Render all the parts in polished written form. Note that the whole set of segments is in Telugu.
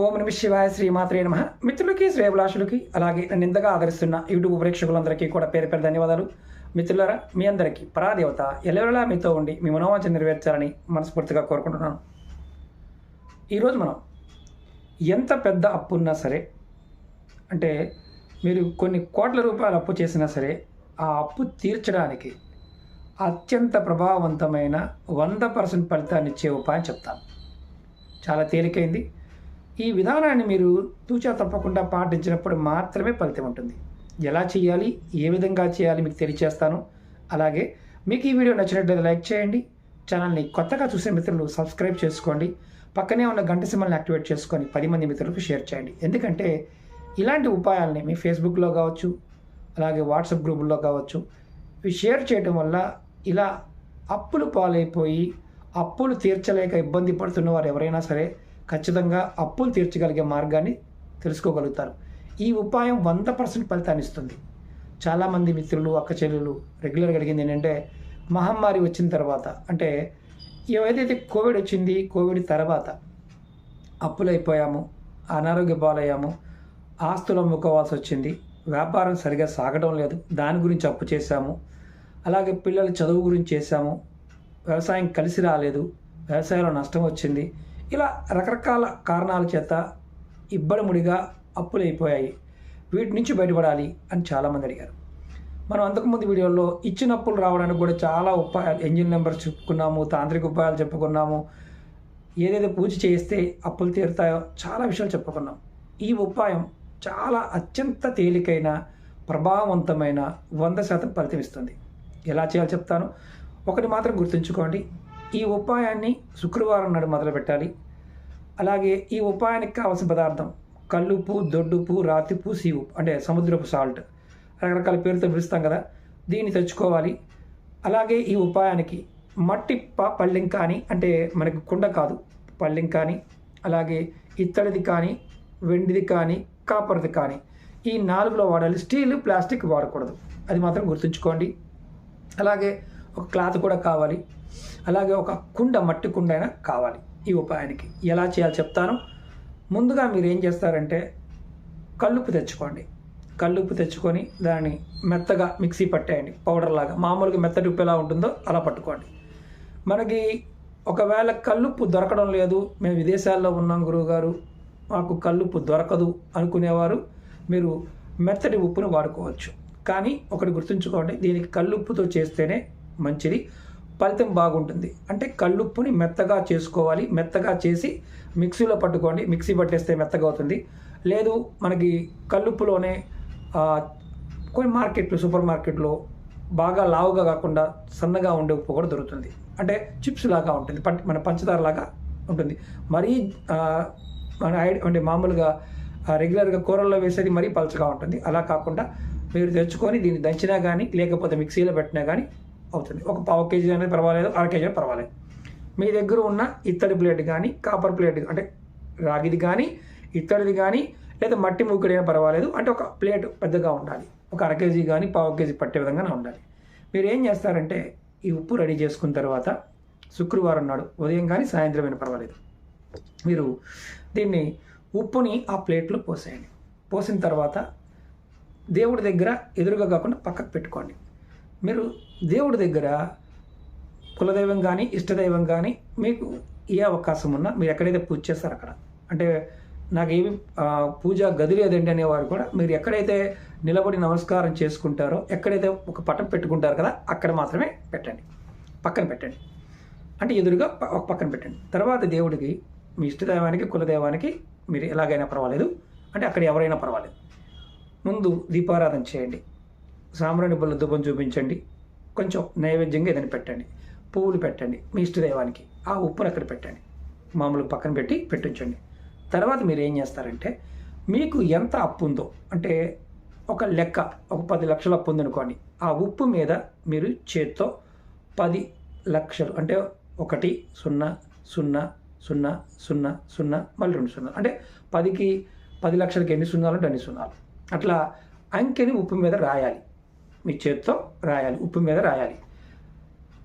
ఓం నమ శివాయ శ్రీమాత్రే నమః. మిత్రులకి శ్రేయభిలాషులకి అలాగే నన్ను ఇంతగా ఆదరిస్తున్న యూట్యూబ్ ప్రేక్షకులందరికీ కూడా పేరు పేరు ధన్యవాదాలు. మిత్రులారా, మీ అందరికీ పరాదేవత ఎల్లవేళలా మీతో ఉండి మీ మనోవాంఛ నెరవేర్చాలని మనస్ఫూర్తిగా కోరుకుంటున్నాను. ఈరోజు మనం ఎంత పెద్ద అప్పు ఉన్నా సరే, అంటే మీరు కొన్ని కోట్ల రూపాయలు అప్పు చేసినా సరే, ఆ అప్పు తీర్చడానికి అత్యంత ప్రభావవంతమైన 100% ఫలితాన్ని ఇచ్చే ఉపాయం చెప్తాను. చాలా తేలికైంది. ఈ విధానాన్ని మీరు తూచా తప్పకుండా పాటించినప్పుడు మాత్రమే ఫలితం ఉంటుంది. ఎలా చేయాలి, ఏ విధంగా చేయాలి మీకు తెలియచేస్తాను. అలాగే మీకు ఈ వీడియో నచ్చినట్లయితే లైక్ చేయండి. ఛానల్ని కొత్తగా చూసే మిత్రులు సబ్స్క్రైబ్ చేసుకోండి. పక్కనే ఉన్న గంట సింబల్ని యాక్టివేట్ చేసుకొని 10 మంది మిత్రులకు షేర్ చేయండి. ఎందుకంటే ఇలాంటి ఉపాయాలని మీ ఫేస్బుక్లో కావచ్చు, అలాగే వాట్సాప్ గ్రూపుల్లో కావచ్చు, ఇవి షేర్ చేయడం వల్ల ఇలా అప్పులు పాలైపోయి అప్పులు తీర్చలేక ఇబ్బంది పడుతున్న వారు ఎవరైనా సరే ఖచ్చితంగా అప్పులు తీర్చగలిగే మార్గాన్ని తెలుసుకోగలుగుతారు. ఈ ఉపాయం 100% ఫలితాన్ని ఇస్తుంది. చాలామంది మిత్రులు, అక్క చెల్లెలు రెగ్యులర్గా అడిగింది ఏంటంటే, మహమ్మారి వచ్చిన తర్వాత, అంటే ఏదైతే కోవిడ్ వచ్చింది, కోవిడ్ తర్వాత అప్పులైపోయాము, అనారోగ్య పాలయ్యాము, ఆస్తులు అమ్ముకోవాల్సి వచ్చింది, వ్యాపారం సరిగా సాగడం లేదు, దాని గురించి అప్పు చేశాము, అలాగే పిల్లల చదువు గురించి చేశాము, వ్యవసాయం కలిసి రాలేదు, వ్యవసాయంలో నష్టం వచ్చింది, ఇలా రకరకాల కారణాల చేత ఇబ్బడిముడిగా అప్పులు అయిపోయాయి. వీటి నుంచి బయటపడాలి అని చాలామంది అడిగారు. మనం అంతకుముందు వీడియోలో ఇచ్చిన అప్పులు రావడానికి కూడా చాలా ఉపాయాలు, ఎంజిన్ నెంబర్స్ చెప్పుకున్నాము, తాంత్రిక ఉపాయాలు చెప్పుకున్నాము, ఏదైతే పూజ చేస్తే అప్పులు తీరుతాయో చాలా విషయాలు చెప్పుకున్నాం. ఈ ఉపాయం చాలా అత్యంత తేలికైన, ప్రభావవంతమైన, 100% ఫలితం ఇస్తుంది. ఎలా చేయాలో చెప్తాను. ఒకటి మాత్రం గుర్తుంచుకోండి, ఈ ఉపాయాన్ని శుక్రవారం నాడు మొదలు పెట్టాలి. అలాగే ఈ ఉపాయానికి కావాల్సిన పదార్థం కల్లుప్పు, దొడ్డుప్పు, రాతిప్పు, సీవు, అంటే సముద్రపు సాల్ట్, రకరకాల పేరుతో పిలుస్తాం కదా, దీన్ని తెచ్చుకోవాలి. అలాగే ఈ ఉపాయానికి మట్టి పళ్ళెం కానీ, అంటే మనకి కుండ కాదు, పళ్ళెం కానీ, అలాగే ఇత్తడిది కానీ, వెండిది కానీ, కాపర్ది కానీ, ఈ 4లో వాడాలి. స్టీల్, ప్లాస్టిక్ వాడకూడదు, అది మాత్రం గుర్తుంచుకోండి. అలాగే ఒక క్లాత్ కూడా కావాలి. అలాగే ఒక కుండ, మట్టి కుండ అయినా కావాలి. ఈ ఉపాయానికి ఎలా చేయాలో చెప్తాను. ముందుగా మీరు ఏం చేస్తారంటే, కల్లుప్పు తెచ్చుకోండి. కల్లుప్పు తెచ్చుకొని దాన్ని మెత్తగా మిక్సీ పట్టేయండి, పౌడర్ లాగా. మామూలుగా మెత్తటి ఉప్పు ఎలా ఉంటుందో అలా పట్టుకోండి. మనకి ఒకవేళ కల్లుప్పు దొరకడం లేదు, మేము విదేశాల్లో ఉన్నాం గురువుగారు, మాకు కల్లుప్పు దొరకదు అనుకునేవారు మీరు మెత్తటి ఉప్పును వాడుకోవచ్చు. కానీ ఒకటి గుర్తుంచుకోండి, దీనికి కల్లుప్పుతో చేస్తేనే మంచిది, ఫలితం బాగుంటుంది. అంటే కల్లుప్పుని మెత్తగా చేసుకోవాలి. మెత్తగా చేసి మిక్సీలో పట్టుకోండి. మిక్సీ పట్టేస్తే మెత్తగా అవుతుంది. లేదు మనకి కల్లుప్పులోనే కొన్ని మార్కెట్లు, సూపర్ మార్కెట్లో బాగా లావుగా కాకుండా సన్నగా ఉండే ఉప్పు కూడా దొరుకుతుంది. అంటే చిప్స్ లాగా ఉంటుంది, మన పంచదార లాగా ఉంటుంది. మరీ అంటే మామూలుగా రెగ్యులర్గా కూరల్లో వేసేది మరీ పలచగా ఉంటుంది. అలా కాకుండా మీరు తెచ్చుకొని దీన్ని దంచినా కానీ, లేకపోతే మిక్సీలో పెట్టినా కానీ అవుతుంది. ఒక 1/2 కేజీ అనేది పర్వాలేదు, 1/2 కేజీ పర్వాలేదు. మీ దగ్గర ఉన్న ఇత్తడి ప్లేట్ కానీ, కాపర్ ప్లేట్, అంటే రాగిది కానీ, ఇత్తడిది కానీ, లేదా మట్టి మూకుడైనా పర్వాలేదు. అంటే ఒక ప్లేట్ పెద్దగా ఉండాలి. ఒక 1/2 కేజీ కానీ, 1/4 కేజీ పట్టే విధంగానే ఉండాలి. మీరు ఏం చేస్తారంటే, ఈ ఉప్పు రెడీ చేసుకున్న తర్వాత శుక్రవారం నాడు ఉదయం కానీ, సాయంత్రం అయినా పర్వాలేదు, మీరు దీన్ని ఉప్పుని ఆ ప్లేట్లో పోసేయండి. పోసిన తర్వాత దేవుడి దగ్గర ఎదురుగా కాకుండా పక్కకు పెట్టుకోండి. మీరు దేవుడి దగ్గర కులదైవం కానీ, ఇష్టదైవం కానీ, మీకు ఏ అవకాశం ఉన్నా మీరు ఎక్కడైతే పూజ చేస్తారో అక్కడ, అంటే నాకేమి పూజ గది లేదండి అనేవారు కూడా మీరు ఎక్కడైతే నిలబడి నమస్కారం చేసుకుంటారో, ఎక్కడైతే ఒక పటం పెట్టుకుంటారు కదా, అక్కడ మాత్రమే పెట్టండి, పక్కన పెట్టండి. అంటే ఎదురుగా ఒక పక్కన పెట్టండి. తర్వాత దేవుడికి, మీ ఇష్టదైవానికి, కులదైవానికి మీరు ఎలాగైనా పర్వాలేదు, అంటే అక్కడ ఎవరైనా పర్వాలేదు, ముందు దీపారాధన చేయండి. సాంబ్రాణి బొల్ల ధూపం చూపించండి. కొంచెం నైవేద్యంగా ఏదైనా పెట్టండి. పువ్వులు పెట్టండి. మీ ఇష్టదైవానికి ఆ ఉప్పును అక్కడ పెట్టండి. మామూలుగా పక్కన పెట్టించండి. తర్వాత మీరు ఏం చేస్తారంటే, మీకు ఎంత అప్పు ఉందో, అంటే ఒక లెక్క, ఒక 10 లక్షల అప్పు ఉందనుకోండి, ఆ ఉప్పు మీద మీరు చేత్తో 10 లక్షలు, అంటే 1 0 0 0 0 0 మళ్ళీ 2 సున్నాలు, అంటే 10 లక్షలకి ఎన్ని సున్నాలు అంటే అన్ని సున్నాలు, అట్లా అంకెని ఉప్పు మీద రాయాలి. మీ చేత్తో రాయాలి, ఉప్పు మీద రాయాలి.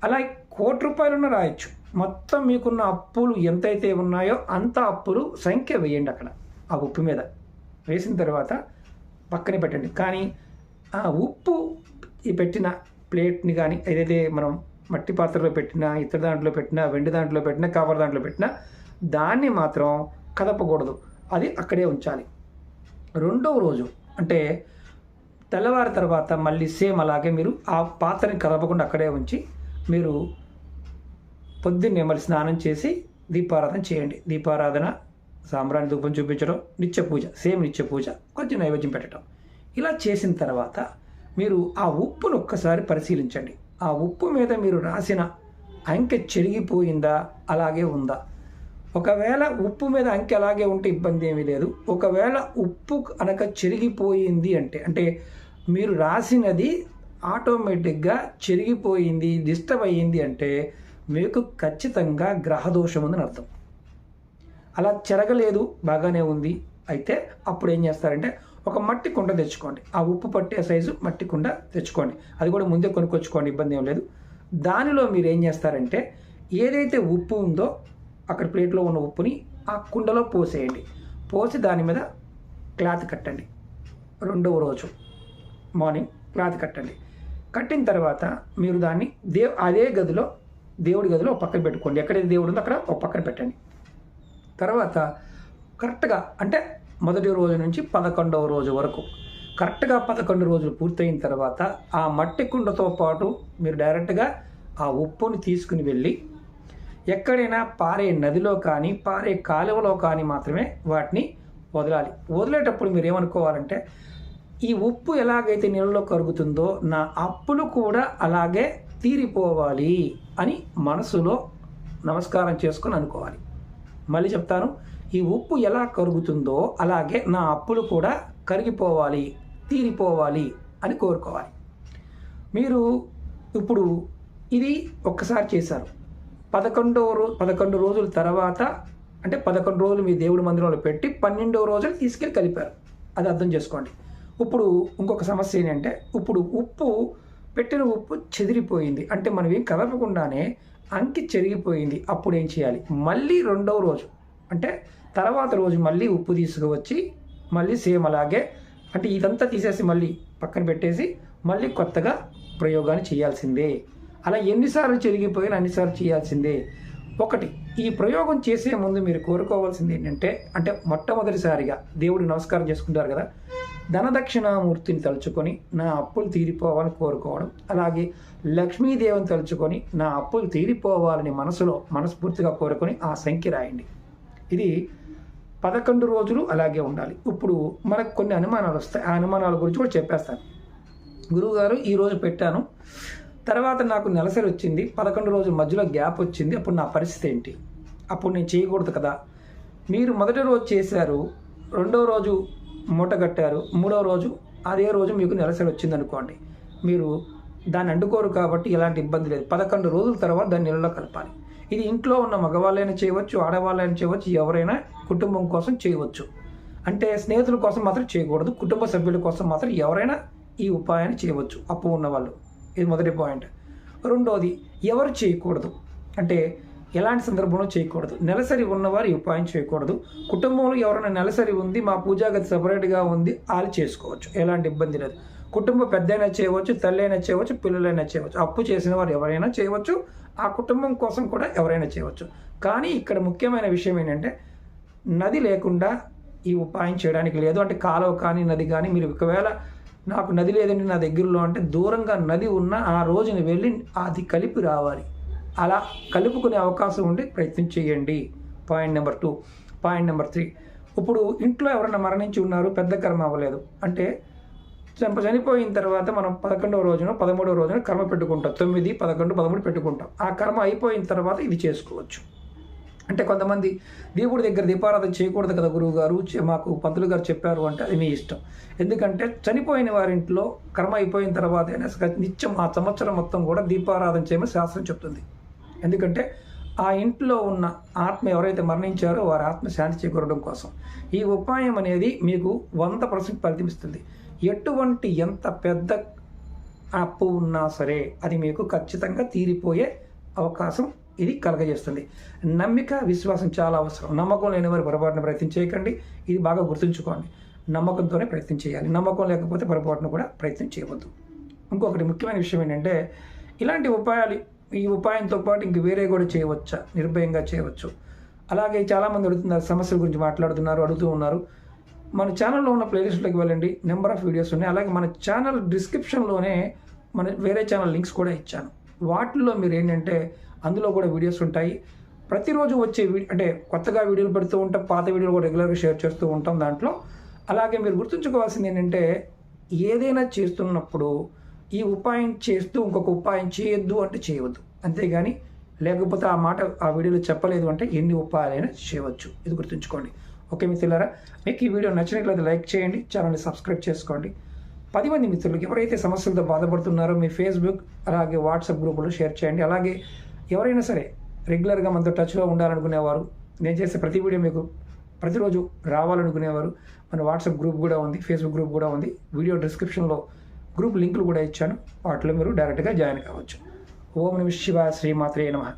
అలా 1 కోటి రూపాయలున్న రాయొచ్చు. మొత్తం మీకున్న అప్పులు ఎంతైతే ఉన్నాయో అంత అప్పులు సంఖ్య వేయండి అక్కడ ఆ ఉప్పు మీద. వేసిన తర్వాత పక్కనే పెట్టండి. కానీ ఆ ఉప్పు ఈ పెట్టిన ప్లేట్ని కానీ ఏదైతే మనం మట్టి పాత్రలో పెట్టినా, ఇతర దాంట్లో పెట్టినా, వెండి దాంట్లో పెట్టినా, కవర్ దాంట్లో పెట్టినా దాన్ని మాత్రం కదపకూడదు. అది అక్కడే ఉంచాలి. రెండవ రోజు అంటే తెల్లవారి తర్వాత మళ్ళీ సేమ్ అలాగే మీరు ఆ పాత్రని కదపకుండా అక్కడే ఉంచి మీరు పొద్దున్నే మళ్ళీ స్నానం చేసి దీపారాధన చేయండి. దీపారాధన, సాంబ్రాణి ధూపం చూపించడం, నిత్య పూజ, సేమ్ నిత్య పూజ, కొంచెం నైవేద్యం పెట్టడం. ఇలా చేసిన తర్వాత మీరు ఆ ఉప్పును ఒక్కసారి పరిశీలించండి. ఆ ఉప్పు మీద మీరు రాసిన అంకె చెరిగిపోయిందా, అలాగే ఉందా? ఒకవేళ ఉప్పు మీద అంకె అలాగే ఉంటే ఇబ్బంది ఏమీ లేదు. ఒకవేళ ఉప్పు కనుక చెరిగిపోయింది అంటే మీరు రాసినది ఆటోమేటిక్గా చెరిగిపోయింది, డిస్టర్బ్ అయ్యింది అంటే మీకు ఖచ్చితంగా గ్రహదోషం ఉందని అర్థం. అలా చెరగలేదు, బాగానే ఉంది అయితే అప్పుడు ఏం చేస్తారంటే ఒక మట్టి కుండ తెచ్చుకోండి. ఆ ఉప్పు పట్టే సైజు మట్టి కుండ తెచ్చుకోండి. అది కూడా ముందే కొనుక్కొచ్చుకోండి, ఇబ్బంది ఏం లేదు. దానిలో మీరు ఏం చేస్తారంటే ఏదైతే ఉప్పు ఉందో అక్కడ ప్లేట్లో ఉన్న ఉప్పుని ఆ కుండలో పోసేయండి. పోసి దాని మీద క్లాత్ కట్టండి. రెండవ రోజు మార్నింగ్ క్లాత్ కట్టండి. కట్టిన తర్వాత మీరు దాన్ని అదే గదిలో, దేవుడి గదిలో ఒక పక్కన పెట్టుకోండి. ఎక్కడైతే దేవుడు ఉందో అక్కడ ఒక పక్కన పెట్టండి. తర్వాత కరెక్ట్గా అంటే మొదటి రోజు నుంచి 11వ రోజు వరకు కరెక్ట్గా 11 రోజులు పూర్తయిన తర్వాత ఆ మట్టి కుండతో పాటు మీరు డైరెక్ట్గా ఆ ఉప్పుని తీసుకుని వెళ్ళి ఎక్కడైనా పారే నదిలో కానీ పారే కాలువలో కానీ మాత్రమే వాటిని వదలాలి. వదిలేటప్పుడు మీరు ఏమనుకోవాలంటే ఈ ఉప్పు ఎలాగైతే నీళ్ళలో కరుగుతుందో నా అప్పులు కూడా అలాగే తీరిపోవాలి అని మనసులో నమస్కారం చేసుకొని అనుకోవాలి. మళ్ళీ చెప్తాను, ఈ ఉప్పు ఎలా కరుగుతుందో అలాగే నా అప్పులు కూడా కరిగిపోవాలి, తీరిపోవాలి అని కోరుకోవాలి. మీరు ఇప్పుడు ఇది ఒక్కసారి చేశారు. 11 రోజుల తర్వాత అంటే 11 రోజులు మీ దేవుడి మందిరంలో పెట్టి 12వ రోజులు తీసుకెళ్ళి కలిపారు. అది అర్థం చేసుకోండి. ఇప్పుడు ఇంకొక సమస్య ఏంటంటే ఇప్పుడు ఉప్పు పెట్టిన ఉప్పు చెదిరిపోయింది అంటే మనం ఏం కదపకుండానే అంకి చెరిగిపోయింది. అప్పుడు ఏం చేయాలి? మళ్ళీ 2వ రోజు అంటే తర్వాత రోజు మళ్ళీ ఉప్పు తీసుకువచ్చి మళ్ళీ సేమ్ అలాగే అంటే ఇదంతా తీసేసి మళ్ళీ పక్కన పెట్టేసి మళ్ళీ కొత్తగా ప్రయోగాన్ని చేయాల్సిందే. అలా ఎన్నిసార్లు చెరిగిపోయినా అన్నిసార్లు చేయాల్సిందే. ఒకటి, ఈ ప్రయోగం చేసే ముందు మీరు కోరుకోవాల్సింది ఏంటంటే అంటే మొట్టమొదటిసారిగా దేవుడికి నమస్కారం చేసుకుంటారు కదా, ధనదక్షిణామూర్తిని తలుచుకొని నా అప్పులు తీరిపోవాలని కోరుకోవడం, అలాగే లక్ష్మీదేవిని తలుచుకొని నా అప్పులు తీరిపోవాలని మనస్ఫూర్తిగా కోరుకొని ఆ సంఖ్య రాయండి. ఇది 11 రోజులు అలాగే ఉండాలి. ఇప్పుడు మనకు కొన్ని అనుమానాలు వస్తాయి. ఆ అనుమానాల గురించి కూడా చెప్పేస్తాను. గురువుగారు ఈరోజు పెట్టాను, తర్వాత నాకు నెలసరి వచ్చింది, 11 రోజుల మధ్యలో గ్యాప్ వచ్చింది, అప్పుడు నా పరిస్థితి ఏంటి? అప్పుడు నేను చేయకూడదు కదా. మీరు మొదటి రోజు చేశారు, 2వ రోజు మూట కట్టారు, 3వ రోజు అదే రోజు మీకు నెలసరి వచ్చింది అనుకోండి, మీరు దాన్ని అంటుకోరు కాబట్టి ఎలాంటి ఇబ్బంది లేదు. 11 రోజుల తర్వాత దాన్ని నీళ్ళలో కలపాలి. ఇది ఇంట్లో ఉన్న మగవాళ్ళైనా చేయవచ్చు, ఆడవాళ్ళైనా చేయవచ్చు, ఎవరైనా కుటుంబం కోసం చేయవచ్చు. అంటే స్నేహితుల కోసం మాత్రం చేయకూడదు. కుటుంబ సభ్యుల కోసం మాత్రం ఎవరైనా ఈ ఉపాయాన్ని చేయవచ్చు, అప్పు ఉన్నవాళ్ళు. ఇది మొదటి పాయింట్. రెండోది, ఎవరు చేయకూడదు అంటే ఎలాంటి సందర్భంలో చేయకూడదు? నెలసరి ఉన్నవారు ఈ ఉపాయం చేయకూడదు. కుటుంబంలో ఎవరైనా నెలసరి ఉంది, మా పూజాగది సపరేట్గా ఉంది, వాళ్ళు చేసుకోవచ్చు, ఎలాంటి ఇబ్బంది లేదు. కుటుంబ పెద్దైనా చేయవచ్చు, తల్లైనా చేయవచ్చు, పిల్లలైనా చేయవచ్చు. అప్పు చేసిన వారు ఎవరైనా చేయవచ్చు, ఆ కుటుంబం కోసం కూడా ఎవరైనా చేయవచ్చు. కానీ ఇక్కడ ముఖ్యమైన విషయం ఏంటంటే నది లేకుండా ఈ ఉపాయం చేయడానికి లేదు. అంటే కాలువ కానీ నది కానీ, మీరు ఒకవేళ నాకు నది లేదండి నా దగ్గరలో అంటే దూరంగా నది ఉన్న ఆ రోజున వెళ్ళి అది కలిపి రావాలి. అలా కలుపుకునే అవకాశం ఉండి ప్రయత్నం చేయండి. Point number 2. పాయింట్ నెంబర్ 3, ఇప్పుడు ఇంట్లో ఎవరైనా మరణించి ఉన్నారు, పెద్ద కర్మ అవ్వలేదు అంటే చనిపోయిన తర్వాత మనం 11వ రోజున 13వ రోజున కర్మ పెట్టుకుంటాం. 9, 11, 13 పెట్టుకుంటాం. ఆ కర్మ అయిపోయిన తర్వాత ఇది చేసుకోవచ్చు. అంటే కొంతమంది దేవుడి దగ్గర దీపారాధన చేయకూడదు కదా గురువు గారు, మాకు పంతులు గారు చెప్పారు అంటే అది మీ ఇష్టం. ఎందుకంటే చనిపోయిన వారింట్లో కర్మ అయిపోయిన తర్వాత నిత్యం ఆ సంవత్సరం మొత్తం కూడా దీపారాధన చేయమని శాస్త్రం చెప్తుంది. ఎందుకంటే ఆ ఇంట్లో ఉన్న ఆత్మ ఎవరైతే మరణించారో వారి ఆత్మ శాంతి చేకూరడం కోసం ఈ ఉపాయం అనేది మీకు 100% ఫలితమిస్తుంది. ఎటువంటి ఎంత పెద్ద అప్పు ఉన్నా సరే అది మీకు ఖచ్చితంగా తీరిపోయే అవకాశం ఇది కలగజేస్తుంది. నమ్మిక, విశ్వాసం చాలా అవసరం. నమ్మకం లేని వారు పొరపాటున ప్రయత్నం చేయకండి. ఇది బాగా గుర్తుంచుకోండి. నమ్మకంతోనే ప్రయత్నం చేయాలి. నమ్మకం లేకపోతే పొరపాటున కూడా ప్రయత్నం చేయవద్దు. ఇంకొకటి ముఖ్యమైన విషయం ఏంటంటే, ఇలాంటి ఉపాయాలు, ఈ ఉపాయంతో పాటు ఇంక వేరే కూడా చేయవచ్చా? నిర్భయంగా చేయవచ్చు. అలాగే చాలామంది అడుగుతున్నారు, సమస్యల గురించి అడుగుతూ ఉన్నారు. మన ఛానల్లో ఉన్న ప్లేలిస్ట్లోకి వెళ్ళండి, నెంబర్ ఆఫ్ వీడియోస్ ఉన్నాయి. అలాగే మన ఛానల్ డిస్క్రిప్షన్లోనే మన వేరే ఛానల్ లింక్స్ కూడా ఇచ్చాను. వాటిల్లో మీరు ఏంటంటే అందులో కూడా వీడియోస్ ఉంటాయి. ప్రతిరోజు వచ్చే అంటే కొత్తగా వీడియోలు పెడుతూ ఉంటాం, పాత వీడియోలు కూడా రెగ్యులర్గా షేర్ చేస్తూ ఉంటాం దాంట్లో. అలాగే మీరు గుర్తుంచుకోవాల్సింది ఏంటంటే, ఏదైనా చేస్తున్నప్పుడు ఈ ఉపాయం చేస్తూ ఇంకొక ఉపాయం చేయొద్దు అంటే చేయవద్దు. అంతేగాని లేకపోతే ఆ వీడియోలో చెప్పలేదు అంటే ఎన్ని ఉపాయాలైనా చేయవచ్చు. ఇది గుర్తుంచుకోండి. ఓకే మిత్రులారా, మీకు ఈ వీడియో నచ్చినట్లయితే లైక్ చేయండి, ఛానల్ని సబ్స్క్రైబ్ చేసుకోండి. 10 మంది మిత్రులకు ఎవరైతే సమస్యలతో బాధపడుతున్నారో మీ ఫేస్బుక్ అలాగే వాట్సాప్ గ్రూపులో షేర్ చేయండి. అలాగే ఎవరైనా సరే రెగ్యులర్గా మనతో టచ్లో ఉండాలనుకునేవారు, నేను చేసే ప్రతి వీడియో మీకు ప్రతిరోజు రావాలనుకునేవారు, మన వాట్సాప్ గ్రూప్ కూడా ఉంది, ఫేస్బుక్ గ్రూప్ కూడా ఉంది. వీడియో డిస్క్రిప్షన్లో గ్రూప్ లింకులు కూడా ఇచ్చాను. వాటిలో మీరు డైరెక్ట్గా జాయిన్ కావచ్చు. ఓం నమః శివాయ. శ్రీమాత్రే నమః.